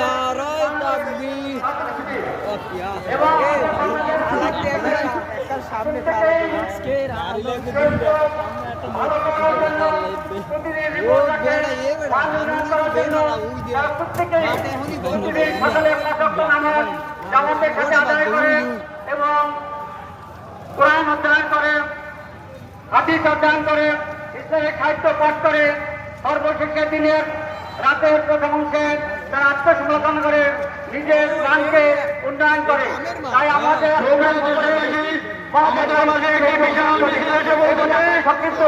নারায় তাকবীর সামনে এবং কোরআন অধ্যয়ন করে, হাদিস অধ্যয়ন করে, ইসলামিক সাহিত্য পাঠ করে, সর্বশেষে দিনের রাতের প্রথম অংশে তারা আত্মসমর্পণ করে নিজের প্রাণকে উন্নয়ন করে। তাই আমাদের সংক্ষিপ্ত